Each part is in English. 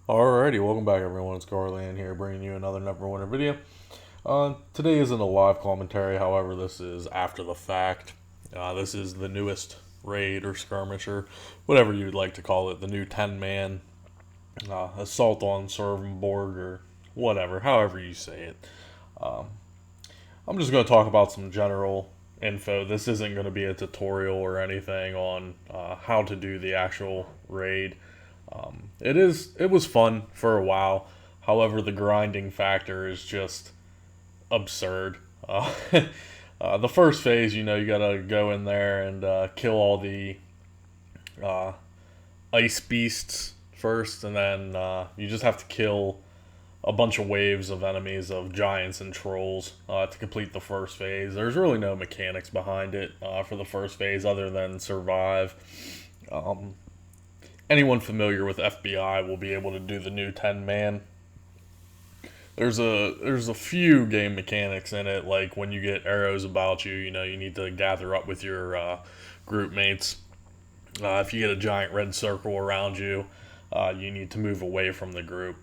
Alrighty, welcome back everyone. It's Garland here bringing you another Neverwinter video. Today isn't a live commentary, however, this is after the fact. This is the newest raid or skirmish or whatever you'd like to call it, the new 10-man assault on Svardborg or whatever, however you say it. Um, I'm just going to talk about some general info. This isn't going to be a tutorial or anything on how to do the actual raid. It was fun for a while. However, the grinding factor is just absurd. The first phase, you gotta go in there and kill all the uh, ice beasts first, and then you just have to kill a bunch of waves of enemies of giants and trolls to complete the first phase. There's really no mechanics behind it for the first phase other than survive. Um, Anyone familiar with FBI will be able to do the new 10-man. There's a few game mechanics in it, like when you get arrows about you, you need to gather up with your group mates. If you get a giant red circle around you, you need to move away from the group.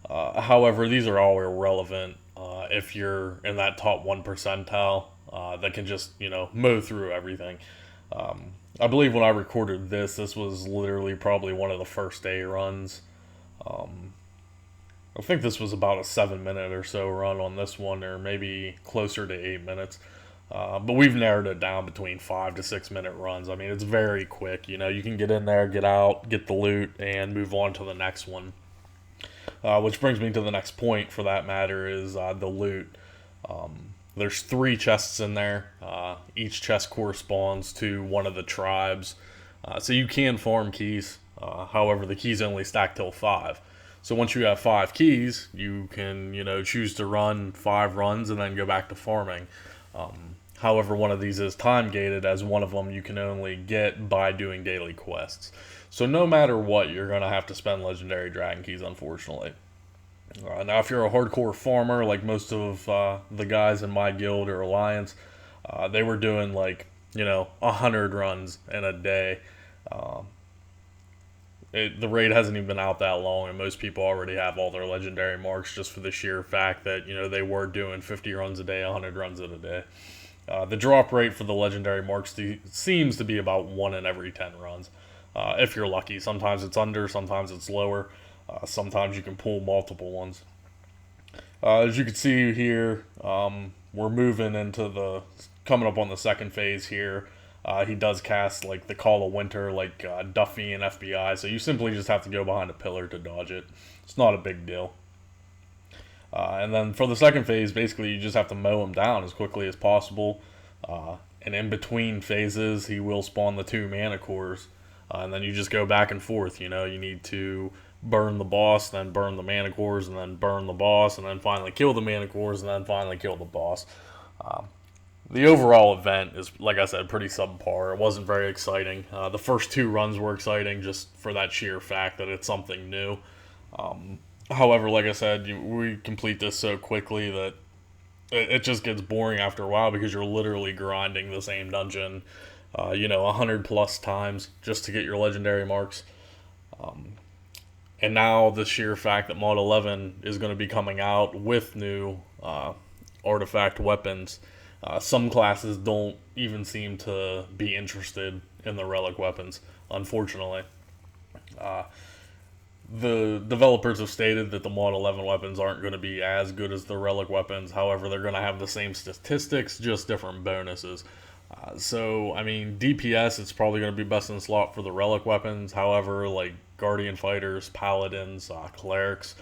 However, these are all irrelevant if you're in that top 1 percentile that can just, mow through everything. I believe when I recorded this was literally probably one of the first day runs. I think this was about a 7 minute or so run on this one, or maybe closer to 8 minutes. But we've narrowed it down between 5 to 6 minute runs. I mean, it's very quick. You can get in there, get out, get the loot, and move on to the next one. Which brings me to the next point, for that matter, is the loot. There's 3 chests in there. Each chest corresponds to one of the tribes. So you can farm keys. However, the keys only stack till 5. So once you have 5 keys, you can, choose to run 5 runs and then go back to farming. However, one of these is time gated, as one of them you can only get by doing daily quests. So no matter what, you're going to have to spend legendary dragon keys, unfortunately. Now, if you're a hardcore farmer, like most of the guys in my guild or alliance, they were doing 100 runs in a day. The raid hasn't even been out that long, and most people already have all their legendary marks, just for the sheer fact that they were doing 50 runs a day, 100 runs in a day. The drop rate for the legendary marks seems to be about 1 in every 10 runs, if you're lucky. Sometimes it's under, sometimes it's lower. Sometimes you can pull multiple ones. As you can see here, we're moving into coming up on the second phase here. He does cast the Call of Winter, Duffy and FBI, so you simply just have to go behind a pillar to dodge it. It's not a big deal. And then for the second phase, basically you just have to mow him down as quickly as possible. And in between phases, he will spawn the 2 mana cores. And then you just go back and forth. You need to burn the boss, then burn the mana cores, and then burn the boss, and then finally kill the mana cores, and then finally kill the boss. The overall event is, like I said, pretty subpar. It wasn't very exciting. The first 2 runs were exciting just for that sheer fact that it's something new. However, like I said, we complete this so quickly that it just gets boring after a while, because you're literally grinding the same dungeon 100 plus times just to get your legendary marks. And now the sheer fact that Mod 11 is going to be coming out with new artifact weapons, some classes don't even seem to be interested in the relic weapons, unfortunately. The developers have stated that the Mod 11 weapons aren't going to be as good as the relic weapons. However, they're going to have the same statistics, just different bonuses. So, I mean, DPS, it's probably going to be best in slot for the relic weapons. However, Guardian Fighters, Paladins, Clerics,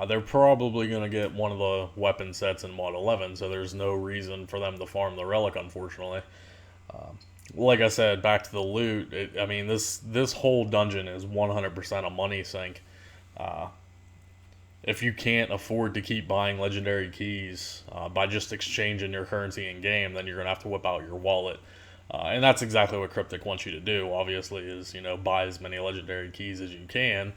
they're probably going to get one of the weapon sets in Mod 11, so there's no reason for them to farm the relic, unfortunately. Like I said, back to the loot, this whole dungeon is 100% a money sink. If you can't afford to keep buying legendary keys by just exchanging your currency in game, then you're going to have to whip out your wallet. And that's exactly what Cryptic wants you to do, obviously, is, buy as many legendary keys as you can.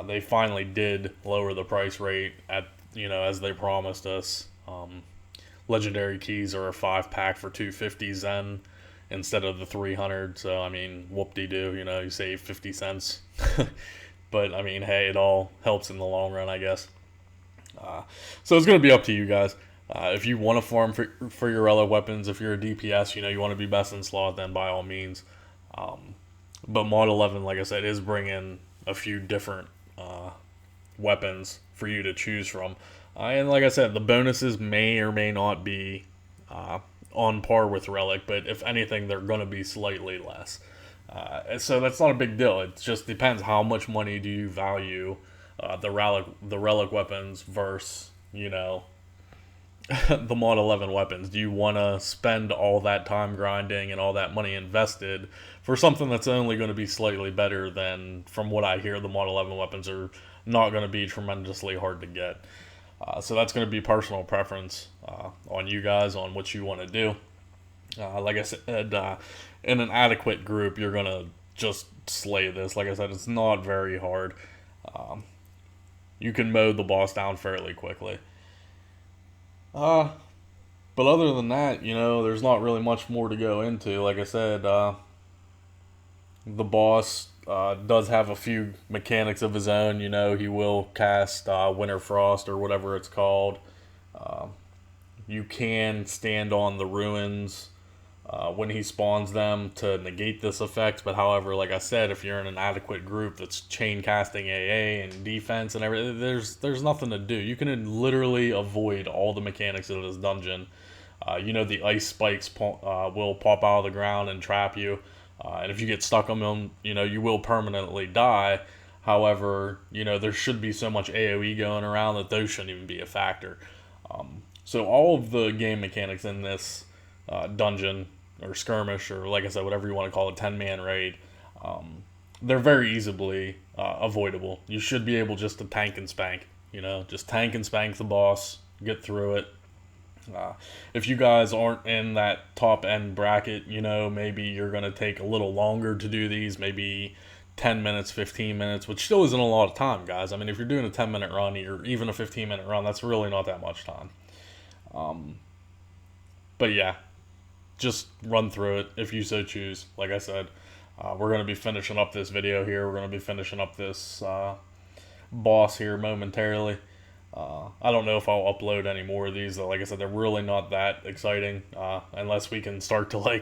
They finally did lower the price rate as they promised us. Legendary keys are a 5-pack for 250 Zen instead of the 300. So, whoop-de-doo, you save 50 cents. But, I mean, hey, it all helps in the long run, I guess. So it's going to be up to you guys. If you want to farm for your relic weapons, if you're a DPS, you want to be best in slot, then by all means. But Mod 11, like I said, is bringing a few different weapons for you to choose from. And like I said, the bonuses may or may not be on par with Relic, but if anything, they're going to be slightly less. So that's not a big deal. It just depends how much money do you value the relic weapons versus, the Mod 11 weapons. Do you want to spend all that time grinding and all that money invested for something that's only going to be slightly better than, from what I hear, the Mod 11 weapons are not going to be tremendously hard to get. So that's going to be personal preference on you guys on what you want to do. Like I said, in an adequate group, you're going to just slay this. Like I said, it's not very hard. You can mow the boss down fairly quickly. But other than that, there's not really much more to go into. Like I said, the boss does have a few mechanics of his own. He will cast Winter Frost or whatever it's called. You can stand on the ruins when he spawns them to negate this effect. But however, like I said, if you're in an adequate group that's chain casting AA and defense and everything, there's nothing to do. You can literally avoid all the mechanics of this dungeon. The ice spikes will pop out of the ground and trap you. And if you get stuck on them, you will permanently die. However, there should be so much AoE going around that those shouldn't even be a factor. So all of the game mechanics in this dungeon or skirmish, or like I said, whatever you want to call it, 10-man raid, they're very easily avoidable. You should be able just to tank and spank. Just tank and spank the boss, get through it. If you guys aren't in that top end bracket, maybe you're going to take a little longer to do these, maybe 10 minutes, 15 minutes, which still isn't a lot of time, guys. I mean, if you're doing a 10-minute run or even a 15-minute run, that's really not that much time. But yeah, just run through it if you so choose. Like I said, we're going to be finishing up this video here. We're going to be finishing up this boss here momentarily. I don't know if I'll upload any more of these. Like I said, they're really not that exciting unless we can start to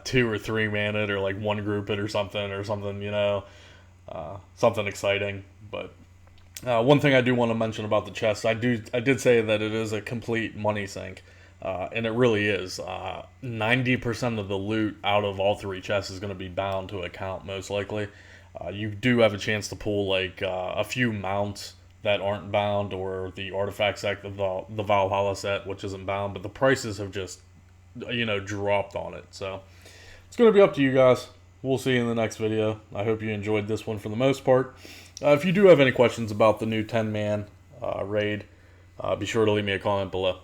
2 or 3 man it, or one group it or something, something exciting. But one thing I do want to mention about the chest, I did say that it is a complete money sink, and it really is. 90% of the loot out of all 3 chests is going to be bound to account, most likely. You do have a chance to pull a few mounts that aren't bound, or the artifact set, the Valhalla set, which isn't bound, but the prices have just, dropped on it. So it's going to be up to you guys. We'll see you in the next video. I hope you enjoyed this one for the most part. If you do have any questions about the new 10-man raid, be sure to leave me a comment below.